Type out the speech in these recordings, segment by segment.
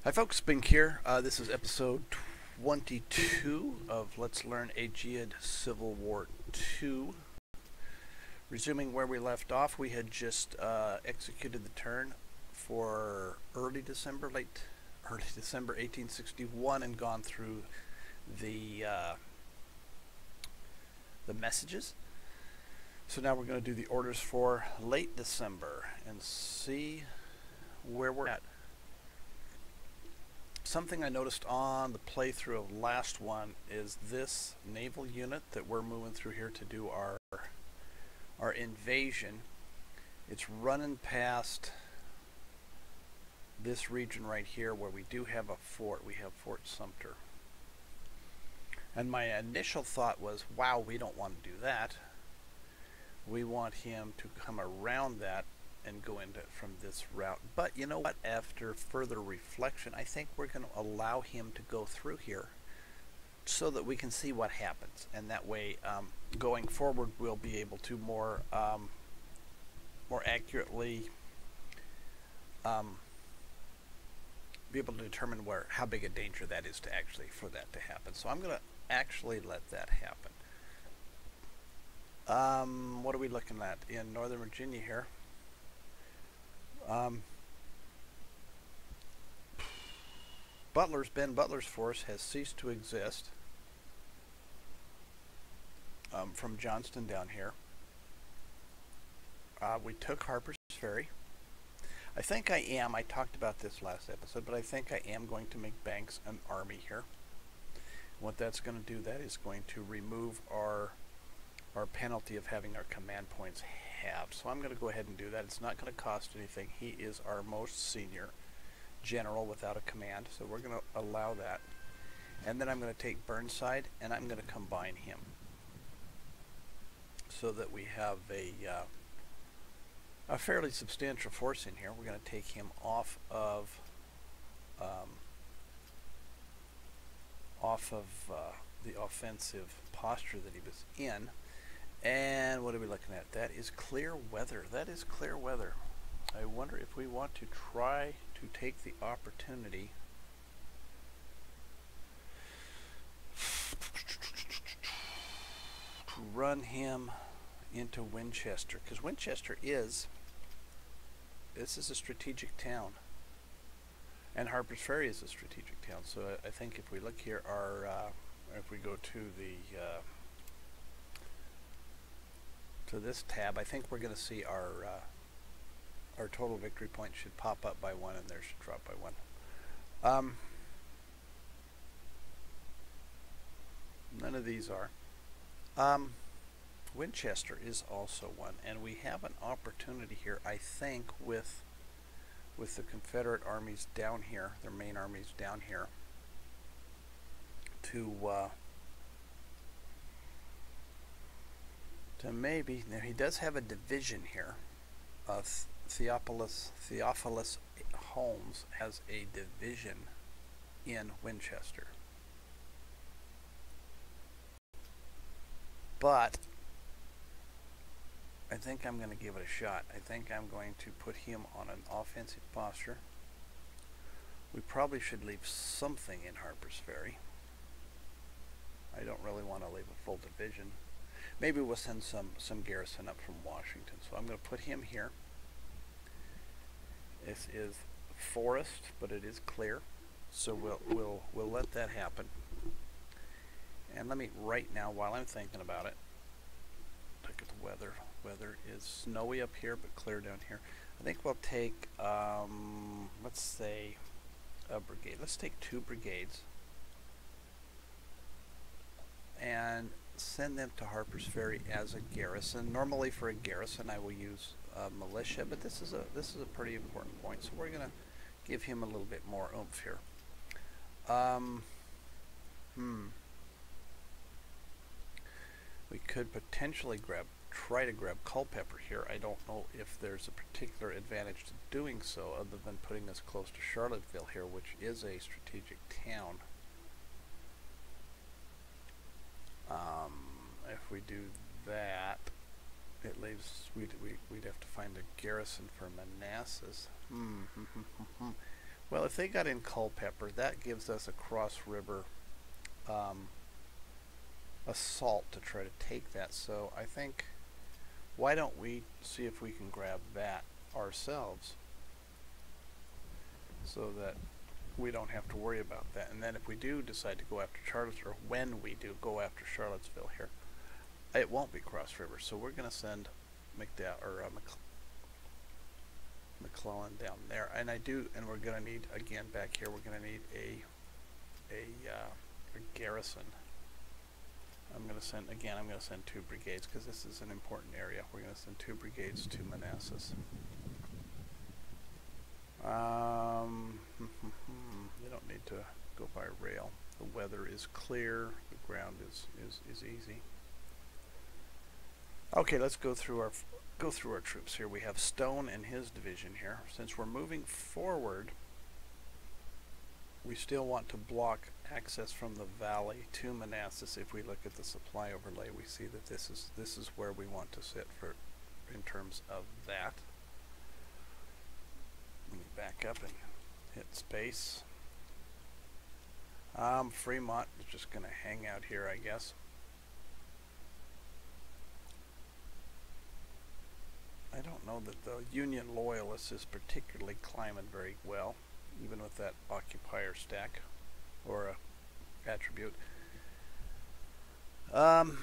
Hi folks, Bink here. This is episode 22 of Let's Learn Ageod Civil War 2. Resuming where we left off, we had just executed the turn for early December 1861 and gone through the messages. So now we're going to do the orders for late December and see where we're at. Something I noticed on the playthrough of last one is this naval unit that we're moving through here to do our invasion. It's running past this region right here where we do have a fort. We have Fort Sumter. And my initial thought was, wow, we don't want to do that. We want him to come around that and go into it from this route. But you know what? After further reflection, I think we're going to allow him to go through here so that we can see what happens. And that way, going forward, we'll be able to more accurately be able to determine how big a danger that is for that to happen. So I'm going to actually let that happen. What are we looking at in Northern Virginia here? Ben Butler's force has ceased to exist from Johnston down here. We took Harper's Ferry. I think I talked about this last episode, but I think I am going to make Banks an army here. What that's going to do, that is going to remove our penalty of having our command points halved. So I'm going to go ahead and do that. It's not going to cost anything. He is our most senior general without a command, so we're going to allow that. And then I'm going to take Burnside and I'm going to combine him so that we have a fairly substantial force in here. We're going to take him off of the offensive posture that he was in. And what are we looking at? That is clear weather. That is clear weather. I wonder if we want to try to take the opportunity to run him into Winchester, because Winchester this is a strategic town, and Harper's Ferry is a strategic town. So I think if we look here, if we go to this tab, I think we're going to see our total victory points should pop up by 1 and theirs should drop by 1. None of these are. Winchester is also 1, and we have an opportunity here, I think, with the Confederate armies down here, their main armies down here, to maybe, now he does have a division here. Theophilus Holmes has a division in Winchester. But I think I'm going to give it a shot. I think I'm going to put him on an offensive posture. We probably should leave something in Harper's Ferry. I don't really want to leave a full division. Maybe we'll send some garrison up from Washington. So I'm going to put him here. This is forest, but it is clear. So we'll let that happen. And let me, right now, while I'm thinking about it, look at the weather. Weather is snowy up here, but clear down here. I think we'll take, let's say, a brigade. Let's take 2 brigades and send them to Harper's Ferry as a garrison. Normally for a garrison I will use militia, but this is a pretty important point, so we're going to give him a little bit more oomph here. We could potentially try to grab Culpeper here. I don't know if there's a particular advantage to doing so other than putting us close to Charlottesville here, which is a strategic town. If we do that, it leaves we'd have to find a garrison for Manassas. Well, if they got in Culpeper, that gives us a cross-river assault to try to take that. So I think, why don't we see if we can grab that ourselves so that we don't have to worry about that. And then if we do decide to go after Charlottesville, or when we do go after Charlottesville here, it won't be cross river. So we're going to send McDowell or McClellan down there. And we're going to need, again back here, we're going to need a garrison. I'm going to send 2 brigades because this is an important area. We're going to send 2 brigades to Manassas. You don't need to go by rail. The weather is clear. The ground is easy. Okay, let's go through our troops here. We have Stone and his division here. Since we're moving forward, we still want to block access from the valley to Manassas. If we look at the supply overlay, we see that this is where we want to sit for in terms of that. Let me back up and hit space. Fremont is just going to hang out here, I guess. I don't know that the Union Loyalists is particularly climbing very well, even with that occupier stack or attribute. Now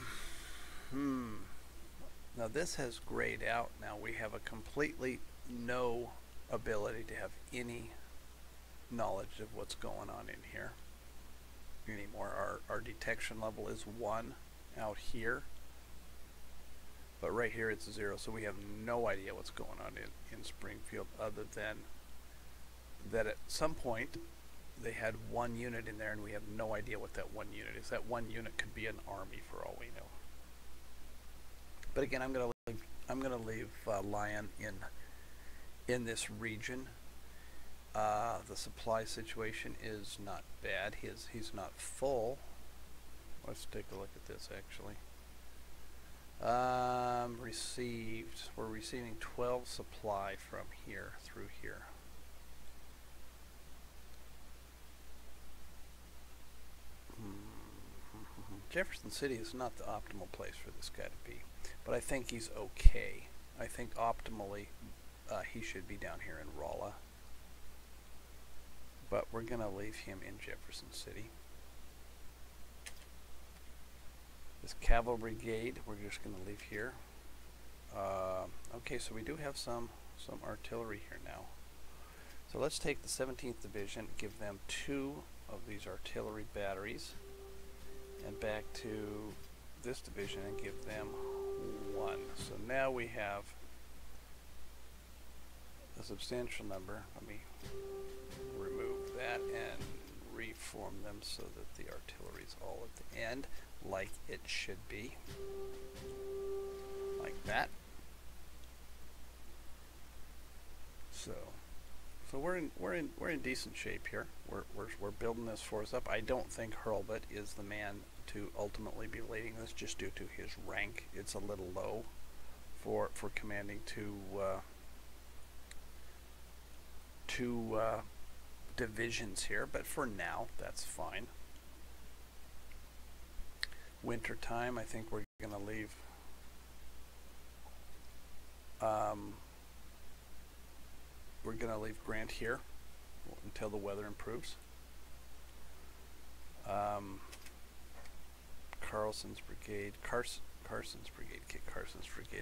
this has grayed out. Now we have a completely no ability to have any knowledge of what's going on in here anymore. Our detection level is 1 out here, but right here it's 0, so we have no idea what's going on in Springfield, other than that at some point they had 1 unit in there and we have no idea what that 1 unit is. That 1 unit could be an army for all we know. But again, I'm gonna leave Lyon in this region. The supply situation is not bad. He's not full. Let's take a look at this actually. Received. We're receiving 12 supply from here through here. Jefferson City is not the optimal place for this guy to be, but I think he's okay. I think optimally he should be down here in Rolla, but we're going to leave him in Jefferson City. This cavalry brigade we're just going to leave here. Okay, so we do have some artillery here now. So let's take the 17th Division, give them 2 of these artillery batteries, and back to this division and give them 1. So now we have a substantial number. Let me remove that and reform them so that the artillery is all at the end, like it should be, like that. So we're in decent shape here. We're building this force up. I don't think Hurlbut is the man to ultimately be leading this, just due to his rank. It's a little low for commanding two divisions here, but for now that's fine. Winter time, I think we're going to leave Grant here until the weather improves. Carson's brigade,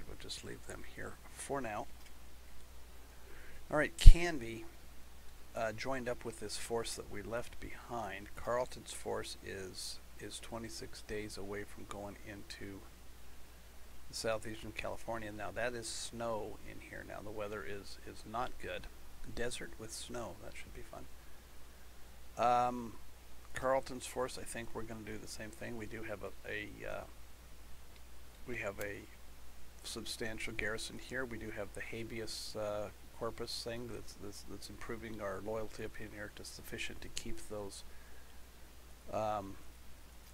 we'll just leave them here for now. Alright, Canby joined up with this force that we left behind. Carleton's force is 26 days away from going into southeastern California. Now that is snow in here. Now the weather is not good. Desert with snow, that should be fun. Carleton's force, I think we're going to do the same thing. We do have a substantial garrison here. We do have the habeas corpus thing that's improving our loyalty up in here to sufficient to keep those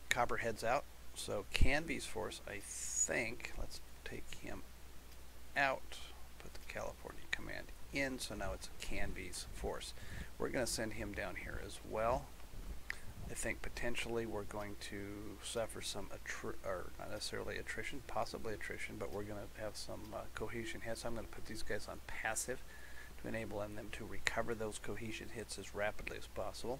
copperheads out. So Canby's force, I think, let's take him out, put the California command in, so now it's Canby's force. We're going to send him down here as well. I think potentially we're going to suffer some, or not necessarily attrition, possibly attrition, but we're going to have some cohesion hits. I'm going to put these guys on passive to enable them to recover those cohesion hits as rapidly as possible.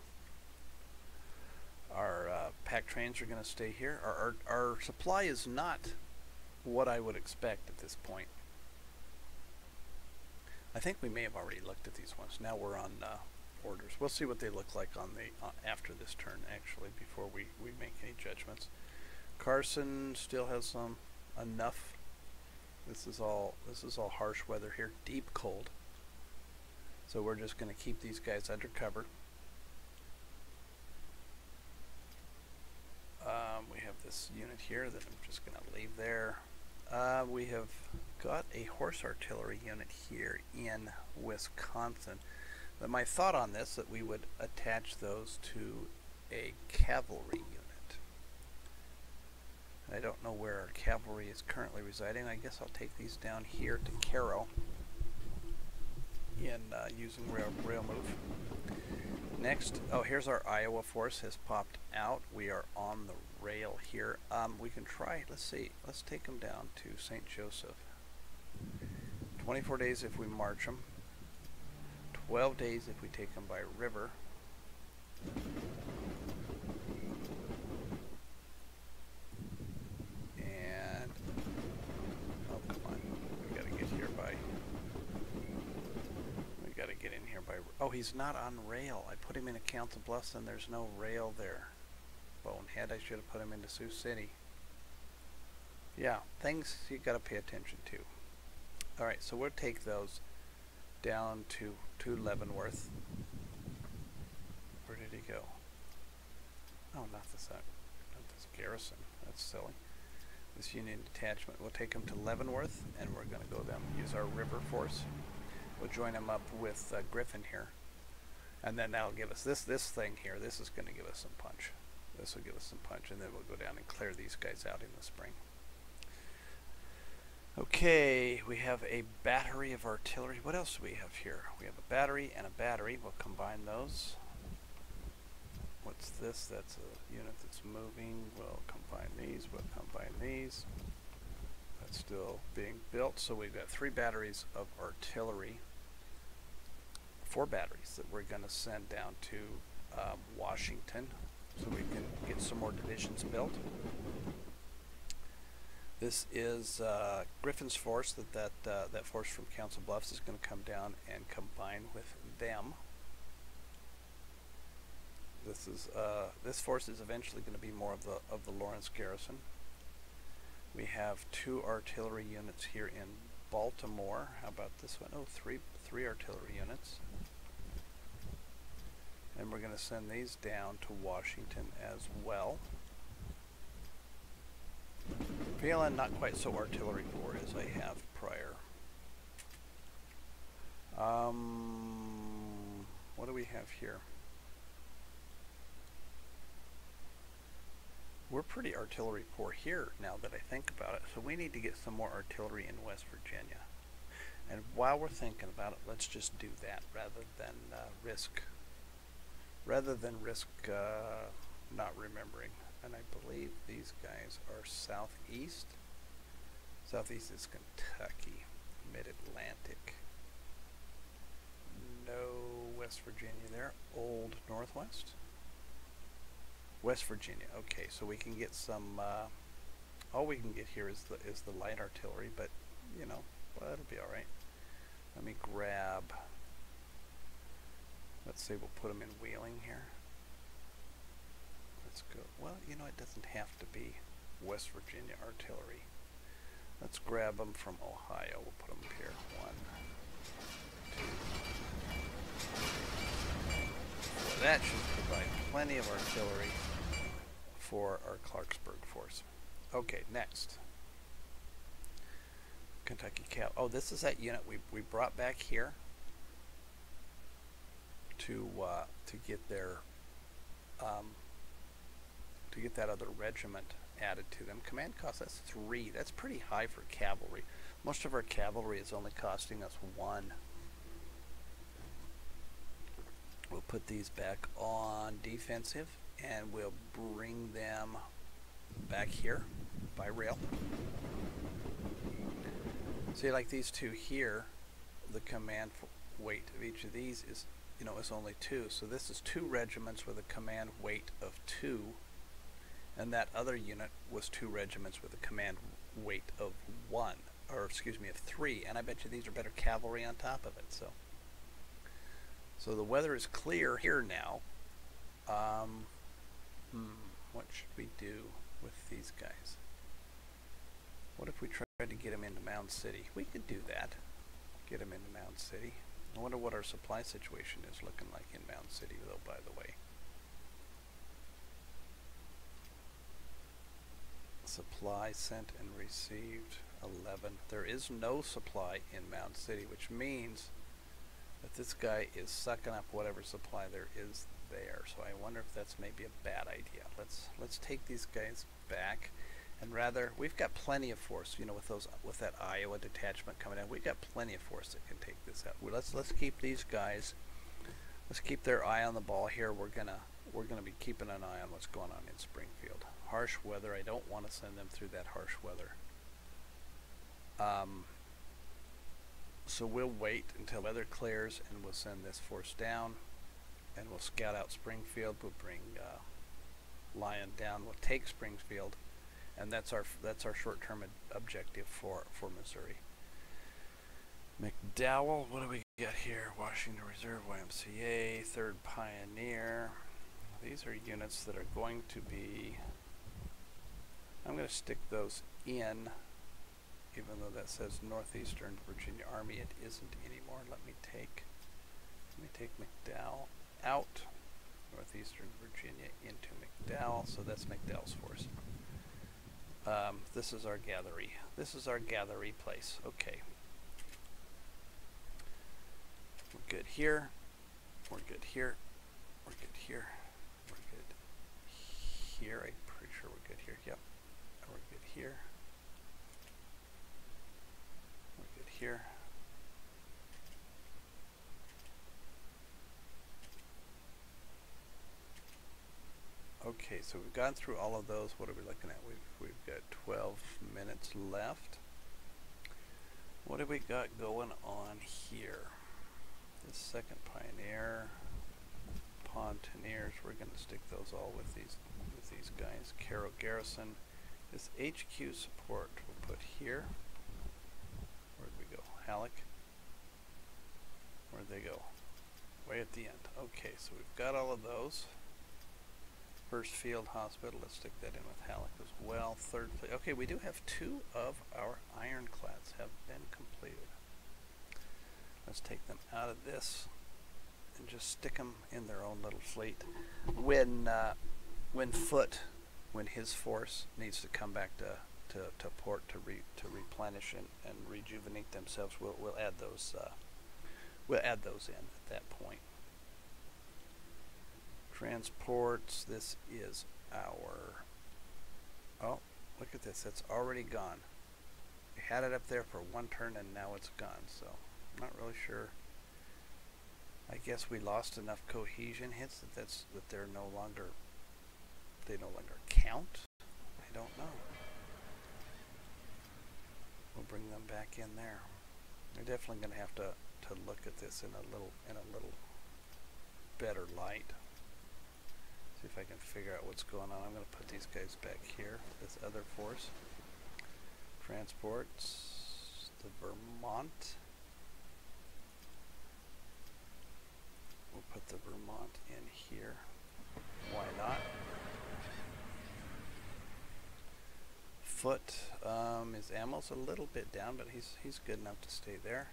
Our pack trains are going to stay here. Our supply is not what I would expect at this point. I think we may have already looked at these ones. Now we're on orders. We'll see what they look like on the after this turn, actually, before we make any judgments. Carson still has some enough. This is all harsh weather here, deep cold. So we're just going to keep these guys under cover. We have this unit here that I'm just going to leave there. We have got a horse artillery unit here in Wisconsin. But my thought on this, that we would attach those to a cavalry unit. I don't know where our cavalry is currently residing. I guess I'll take these down here to Caro in using rail move. Next, oh, here's our Iowa force has popped out. We are on the rail here. We can try, let's see, let's take them down to St. Joseph. 24 days if we march them. 12 days if we take them by river. And, oh, come on, we gotta get here by, we gotta get in here by, oh, he's not on rail. I put him into Council Bluffs and there's no rail there. Bonehead, I should have put him into Sioux City. Yeah, things you gotta pay attention to. Alright, so we'll take those down to Leavenworth. Where did he go? Oh, not this garrison. That's silly. This Union detachment. We'll take him to Leavenworth, and we're going to go down and use our river force. We'll join him up with Griffin here, and then that'll give us this thing here. This is going to give us some punch. This will give us some punch, and then we'll go down and clear these guys out in the spring. Okay, we have a battery of artillery. What else do we have here? We have a battery and a battery. We'll combine those. What's this? That's a unit that's moving. We'll combine these. We'll combine these. That's still being built. So we've got 3 batteries of artillery. 4 batteries that we're going to send down to Washington so we can get some more divisions built. This is Griffin's force. That force from Council Bluffs is going to come down and combine with them. This force is eventually going to be more of the Lawrence garrison. We have 2 artillery units here in Baltimore. How about this one? Oh, three artillery units. And we're going to send these down to Washington as well. Feeling not quite so artillery poor as I have prior. What do we have here? We're pretty artillery poor here now that I think about it, so we need to get some more artillery in West Virginia. And while we're thinking about it, let's just do that rather than risk not remembering. And I believe these guys are southeast. Southeast is Kentucky, mid-Atlantic. No West Virginia there. Old Northwest. West Virginia. Okay, so we can get some. All we can get here is the light artillery, but you know, well, that'll be all right. Let me grab. Let's say we'll put them in Wheeling here. Let's go. Well, you know, it doesn't have to be West Virginia artillery. Let's grab them from Ohio. We'll put them here. 1, 2. So that should provide plenty of artillery for our Clarksburg force. Okay, next. Kentucky Cav. Oh, this is that unit we brought back here to get their to get that other regiment added to them. Command cost, that's 3. That's pretty high for cavalry. Most of our cavalry is only costing us 1. We'll put these back on defensive, and we'll bring them back here by rail. See, like these two here, the command weight of each of these is, is only 2. So this is 2 regiments with a command weight of 2, and that other unit was 2 regiments with a command weight of 1, or excuse me, of 3. And I bet you these are better cavalry on top of it. So the weather is clear here now. What should we do with these guys? What if we tried to get them into Mound City? We could do that. Get them into Mound City. I wonder what our supply situation is looking like in Mound City, though, by the way. Supply sent and received 11. There is no supply in Mound City, which means that this guy is sucking up whatever supply there is there. So I wonder if that's maybe a bad idea. Let's take these guys back, and rather, we've got plenty of force. With that Iowa detachment coming in, we've got plenty of force that can take this out. Let's keep these guys. Let's keep their eye on the ball here. We're gonna be keeping an eye on what's going on in Springfield. Harsh weather. I don't want to send them through that harsh weather. So we'll wait until weather clears, and we'll send this force down, and we'll scout out Springfield. We'll bring Lyon down. We'll take Springfield, and that's our short-term objective for Missouri. McDowell, what do we got here? Washington Reserve, YMCA, 3rd Pioneer. These are units that are going to be. I'm going to stick those in. Even though that says Northeastern Virginia Army, it isn't anymore. Let me take McDowell out. Northeastern Virginia into McDowell. So that's McDowell's force. This is our gathery. This is our gathery place. Okay. We're good here. We're good here. We're good here. We're good here. I'm pretty sure we're good here. Yep. We're good here. Here. Okay, so we've gone through all of those. What are we looking at? We've got 12 minutes left. What have we got going on here? This 2nd Pioneer, Pontoneers. We're going to stick those all with these guys. Cairo Garrison. This HQ support we'll put here. Halleck. Where'd they go? Way at the end. Okay, so we've got all of those. 1st Field Hospital, let's stick that in with Halleck as well. 3rd place. Okay, we do have 2 of our ironclads have been completed. Let's take them out of this and just stick them in their own little fleet. When his force needs to come back to port to replenish and rejuvenate themselves, we'll add those in at that point. Transports. This is our. Oh, look at this. It's already gone. We had it up there for 1 turn, and now it's gone. So I'm not really sure. I guess we lost enough cohesion hits that they no longer count. I don't know. We'll bring them back in there. We're definitely going to have to look at this in a little better light. See if I can figure out what's going on. I'm going to put these guys back here. This other force. Transports. The Vermont. We'll put the Vermont in here. Why not? Foot, his ammo's a little bit down, but he's good enough to stay there.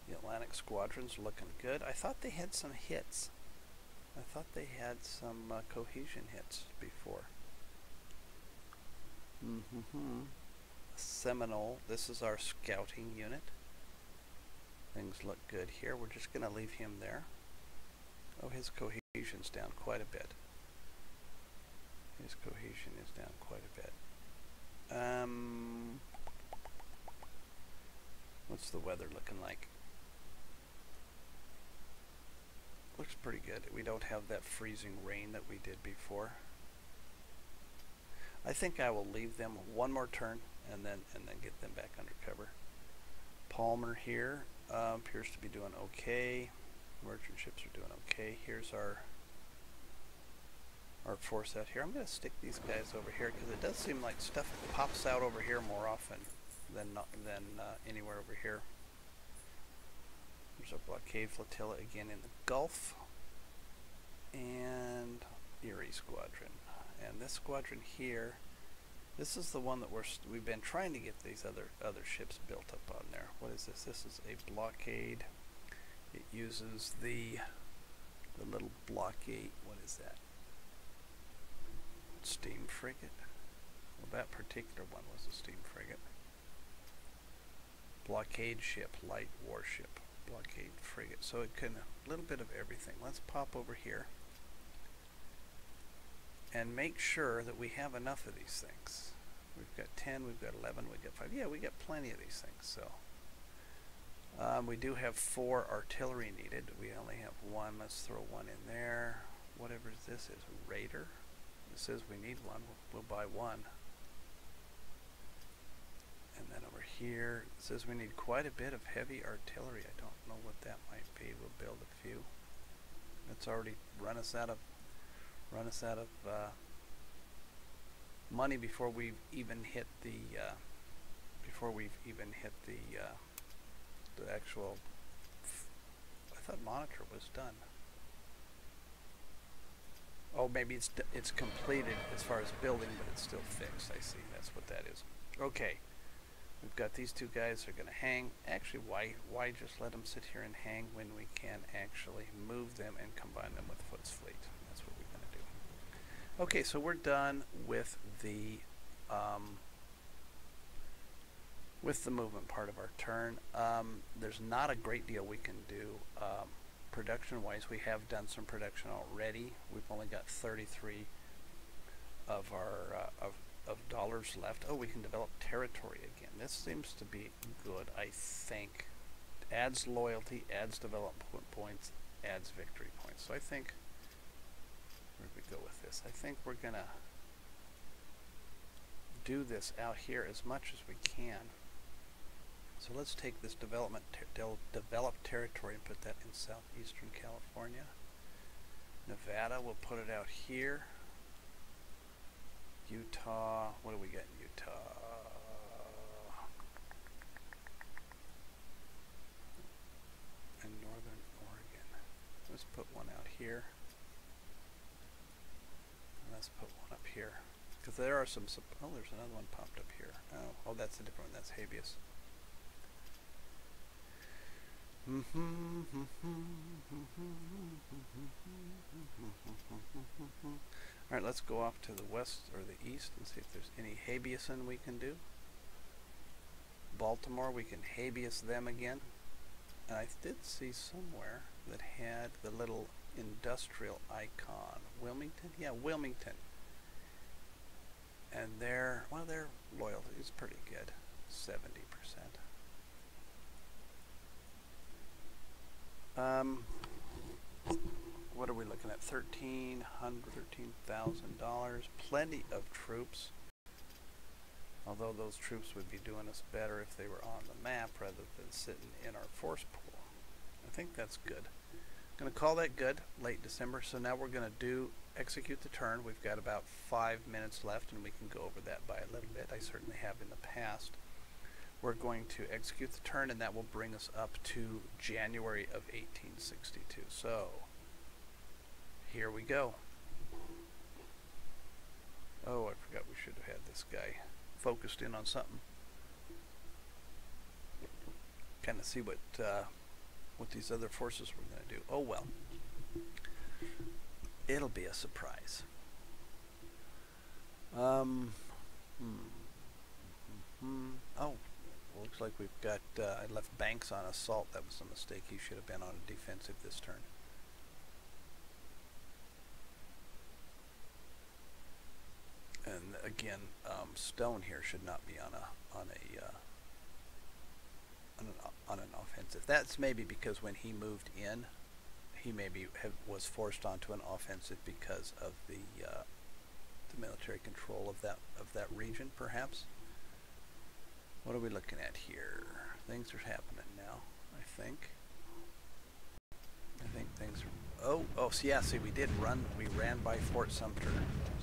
The Atlantic Squadron's looking good. I thought they had some hits. I thought they had some cohesion hits before. Seminole, this is our scouting unit. Things look good here. We're just going to leave him there. Oh, his cohesion's down quite a bit. His cohesion is down quite a bit. What's the weather looking like? looks pretty good. We don't have that freezing rain that we did before. I think I will leave them one more turn and then get them back under cover. Palmer here appears to be doing okay. Merchant ships are doing okay. Here's our force out here. I'm going to stick these guys over here because it does seem like stuff pops out over here more often than anywhere over here. There's a blockade flotilla again in the Gulf, and Erie Squadron. And this squadron here, this is the one that we've been trying to get these other ships built up on there. What is this? This is a blockade. It uses the little blockade. What is that? Steam frigate. Well, that particular one was a steam frigate. Blockade ship, light warship, blockade frigate. So it can a little bit of everything. Let's pop over here and make sure that we have enough of these things. We've got 10, we've got 11, we've got 5. Yeah, we got plenty of these things. So we do have 4 artillery needed. We only have 1. Let's throw 1 in there. Whatever this is, Raider. It says we need 1. We'll buy 1. And then over here, it says we need quite a bit of heavy artillery. I don't know what that might be. We'll build a few. That's already run us out of money before we've even hit the the actual. I thought monitor was done. Oh, maybe it's completed as far as building, but it's still fixed. I see. That's what that is. Okay. We've got these 2 guys that are going to hang. Actually, why just let them sit here and hang when we can actually move them and combine them with Foot's fleet? That's what we're going to do. Okay, so we're done with the movement part of our turn. There's not a great deal we can do production-wise. We have done some production already. We've only got 33 of our of dollars left. Oh, we can develop territory again. This seems to be good, I think. Adds loyalty, adds development points, adds victory points. So I think, where do we go with this? I think we're going to do this out here as much as we can. So let's take this developed territory and put that in southeastern California. Nevada, we'll put it out here. Utah, what do we got in Utah? And northern Oregon. Let's put one out here. And let's put one up here. Because there are some, oh, there's another one popped up here. Oh, that's a different one. That's habeas. Alright, let's go off to the west or the east and see if there's any habeasin we can do. Baltimore, we can habeas them again. And I did see somewhere that had the little industrial icon. Wilmington? Yeah, Wilmington. And their loyalty is pretty good. 70%. What are we looking at? $13,000. Plenty of troops. Although those troops would be doing us better if they were on the map rather than sitting in our force pool. I think that's good. I'm going to call that good. Late December. So now we're going to execute the turn. We've got about 5 minutes left, and we can go over that by a little bit. I certainly have in the past. We're going to execute the turn, and that will bring us up to January of 1862. So, here we go. Oh, I forgot we should have had this guy focused in on something. Kind of see what these other forces were going to do. Oh well. It'll be a surprise. Oh. Looks like we've got, I left Banks on assault. That was a mistake. He should have been on a defensive this turn. And again, Stone here should not be on an offensive. That's maybe because when he moved in, he maybe was forced onto an offensive because of the military control of that region, perhaps. What are we looking at here? Things are happening now, I think. I think things are... Oh, so yeah, see, we ran by Fort Sumter.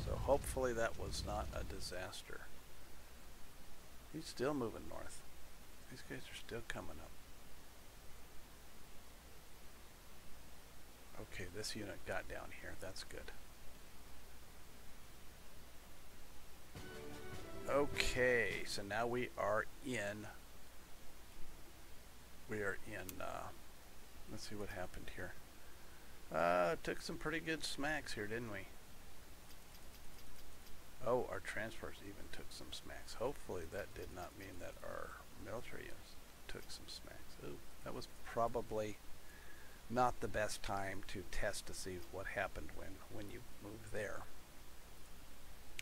So hopefully that was not a disaster. He's still moving north. These guys are still coming up. Okay, this unit got down here. That's good. Okay, so now we are in... let's see what happened here. Took some pretty good smacks here, didn't we? Oh, our transfers even took some smacks. Hopefully that did not mean that our military units took some smacks. Ooh, that was probably not the best time to test to see what happened when you move there.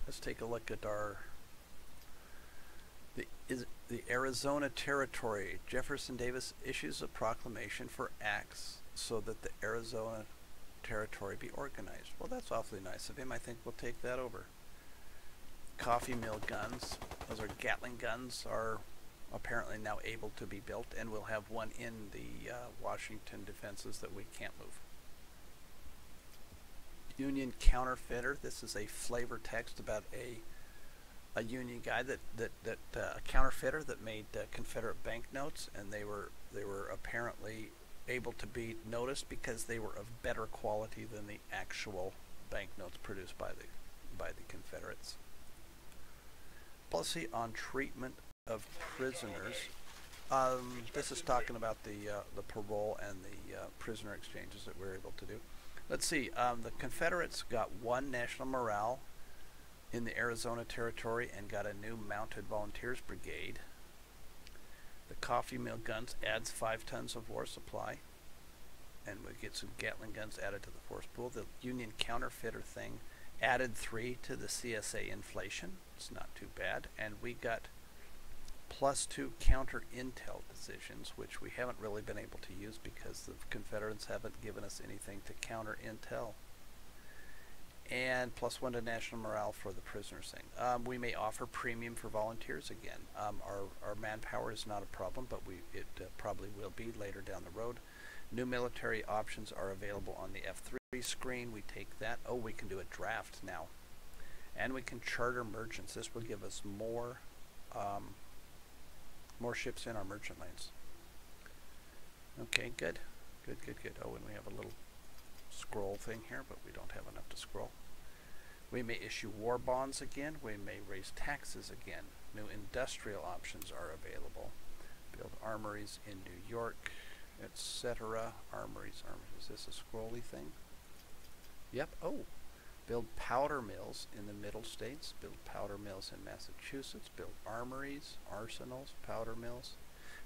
Let's take a look at the Arizona Territory. Jefferson Davis issues a proclamation for acts so that the Arizona Territory be organized. Well, that's awfully nice of him. I think we'll take that over. Coffee mill guns, those are Gatling guns, are apparently now able to be built, and we'll have one in the Washington defenses that we can't move. Union counterfeiter. This is a flavor text about a Union guy a counterfeiter that made Confederate banknotes, and they were apparently able to be noticed because they were of better quality than the actual banknotes produced by the Confederates. Policy on treatment of prisoners. This is talking about the parole and the prisoner exchanges that we're able to do. Let's see. The Confederates got one national morale in the Arizona Territory and got a new mounted volunteers brigade. The coffee mill guns adds 5 tons of war supply, and we get some Gatling guns added to the force pool. The Union counterfeiter thing added 3 to the CSA inflation. It's not too bad, and we got +2 counter intel decisions, which we haven't really been able to use because the Confederates haven't given us anything to counter intel. And +1 to national morale for the prisoners thing. We may offer premium for volunteers again. Our manpower is not a problem, but it probably will be later down the road. New military options are available on the F3 screen. We take that. Oh, we can do a draft now. And we can charter merchants. This will give us more ships in our merchant lanes. Okay, good. Good. Oh, and we have a little scroll thing here, but we don't have enough to scroll. We may issue war bonds again. We may raise taxes again. New industrial options are available. Build armories in New York, etc. Armories. Is this a scrolly thing? Yep. Oh, build powder mills in the middle states. Build powder mills in Massachusetts. Build armories, arsenals, powder mills.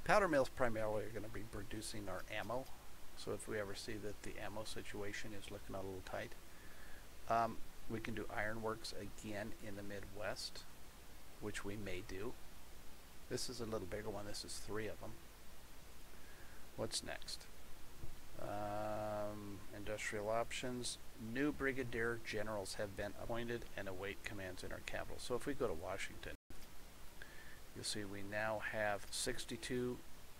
Powder mills primarily are going to be producing our ammo. So if we ever see that the ammo situation is looking a little tight, we can do ironworks again in the Midwest, which we may do. This is a little bigger one. This is 3 of them. What's next? Industrial options. New brigadier generals have been appointed and await commands in our capital. So if we go to Washington, you'll see we now have 62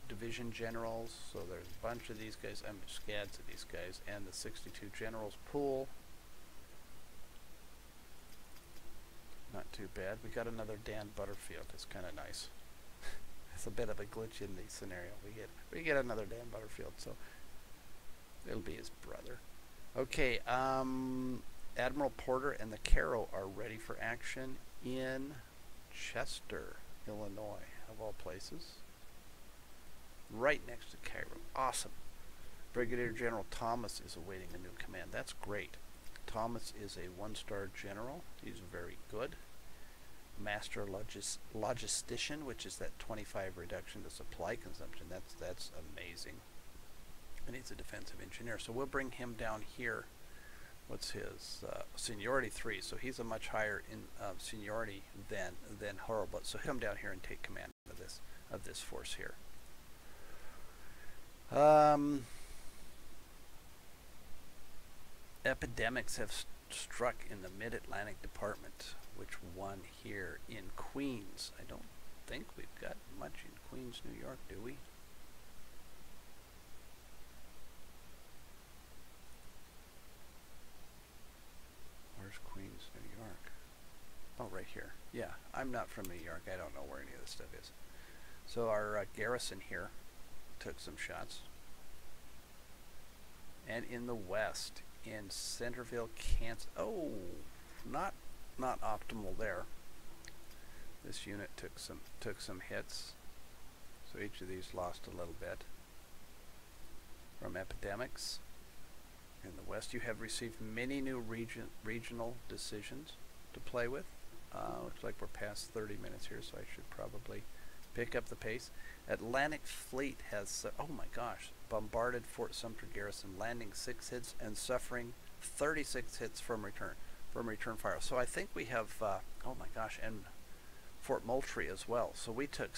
division generals. So there's a bunch of these guys, scads of these guys, and the 62 generals pool. Not too bad. We got another Dan Butterfield. It's kind of nice. It's a bit of a glitch in the scenario. We get another Dan Butterfield, so it'll be his brother. Okay, Admiral Porter and the Caro are ready for action in Chester, Illinois, of all places. Right next to Cairo. Awesome. Brigadier General Thomas is awaiting a new command. That's great. Thomas is a 1-star general. He's very good. Master logistician, which is that 25 reduction to supply consumption. That's amazing. And he's a defensive engineer. So we'll bring him down here. What's his seniority? 3. So he's a much higher in seniority than Horrible. So him down here and take command of this force here. Epidemics have struck in the Mid-Atlantic Department. Which one here in Queens? I don't think we've got much in Queens, New York, do we? Where's Queens, New York? Oh, right here. Yeah, I'm not from New York. I don't know where any of this stuff is. So our garrison here took some shots. And in the west, in Centerville, Kansas. Oh, not optimal there. This unit took some hits. So each of these lost a little bit from epidemics. In the west, you have received many new regional decisions to play with. Looks like we're past 30 minutes here, so I should probably pick up the pace. Atlantic Fleet has, oh my gosh, bombarded Fort Sumter garrison, landing 6 hits and suffering 36 hits from return fire. So I think we have, oh my gosh, and Fort Moultrie as well. So we took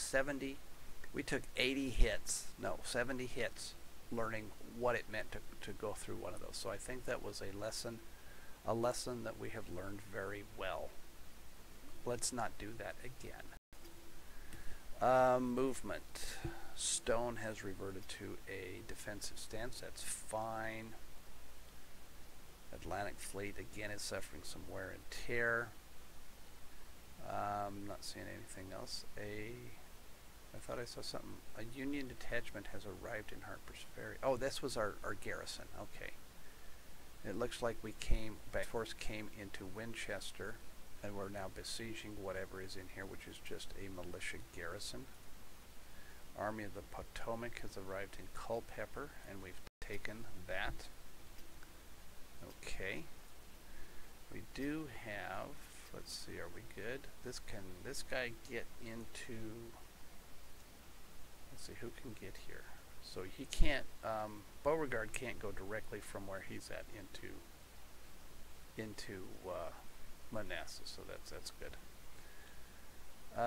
80 hits, no, 70 hits, learning what it meant to go through one of those. So I think that was a lesson that we have learned very well. Let's not do that again. Movement. Stone has reverted to a defensive stance. That's fine. Atlantic Fleet again is suffering some wear and tear. Not seeing anything else. I thought I saw something. A Union detachment has arrived in Harper's Ferry. Oh, this was our garrison. Okay. It looks like force came into Winchester, and we're now besieging whatever is in here, which is just a militia garrison. Army of the Potomac has arrived in Culpeper, and we've taken that. Okay. We do have, let's see, are we good? Can this guy get into, let's see, who can get here? So he can't, Beauregard can't go directly from where he's at into Manassas, so that's good.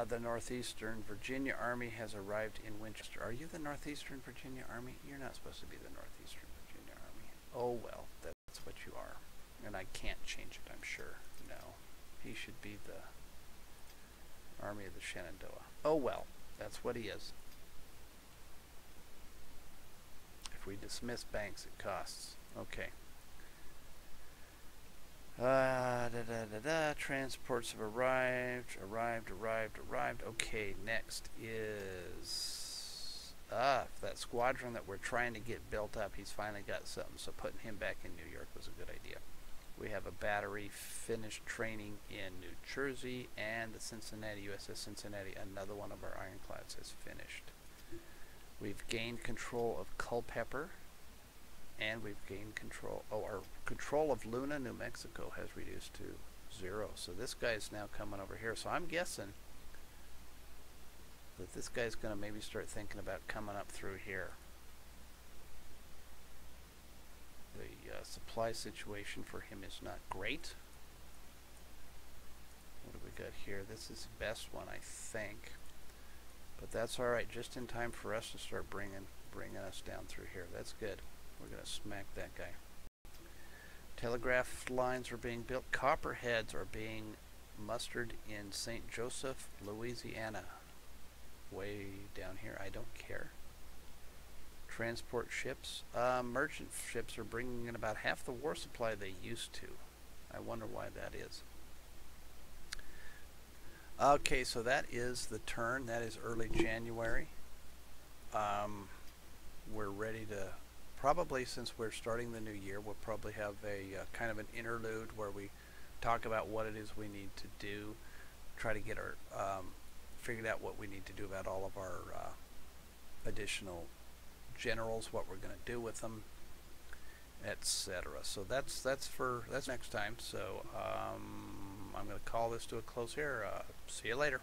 The Northeastern Virginia Army has arrived in Winchester. Are you the Northeastern Virginia Army? You're not supposed to be the Northeastern Virginia Army. Oh well, that's what you are. And I can't change it, I'm sure. No. He should be the Army of the Shenandoah. Oh well, that's what he is. If we dismiss Banks, it costs. Okay. Transports have arrived. Okay, next is that squadron that we're trying to get built up. He's finally got something, so putting him back in New York was a good idea. We have a battery finished training in New Jersey, and the USS Cincinnati, another one of our ironclads, has finished. We've gained control of Culpeper. And we've gained control. Oh, our control of Luna, New Mexico has reduced to 0. So this guy's now coming over here. So I'm guessing that this guy's going to maybe start thinking about coming up through here. The supply situation for him is not great. What do we got here? This is the best one, I think. But that's all right. Just in time for us to start bringing us down through here. That's good. We're going to smack that guy. Telegraph lines are being built. Copperheads are being mustered in St. Joseph, Louisiana. Way down here. I don't care. Transport ships. Merchant ships are bringing in about half the war supply they used to. I wonder why that is. Okay, so that is the turn. That is early January. We're ready to... Probably, since we're starting the new year, we'll probably have a kind of an interlude where we talk about what it is we need to do, try to get our figured out what we need to do about all of our additional generals, what we're going to do with them, etc. So that's next time. So I'm going to call this to a close here. See you later.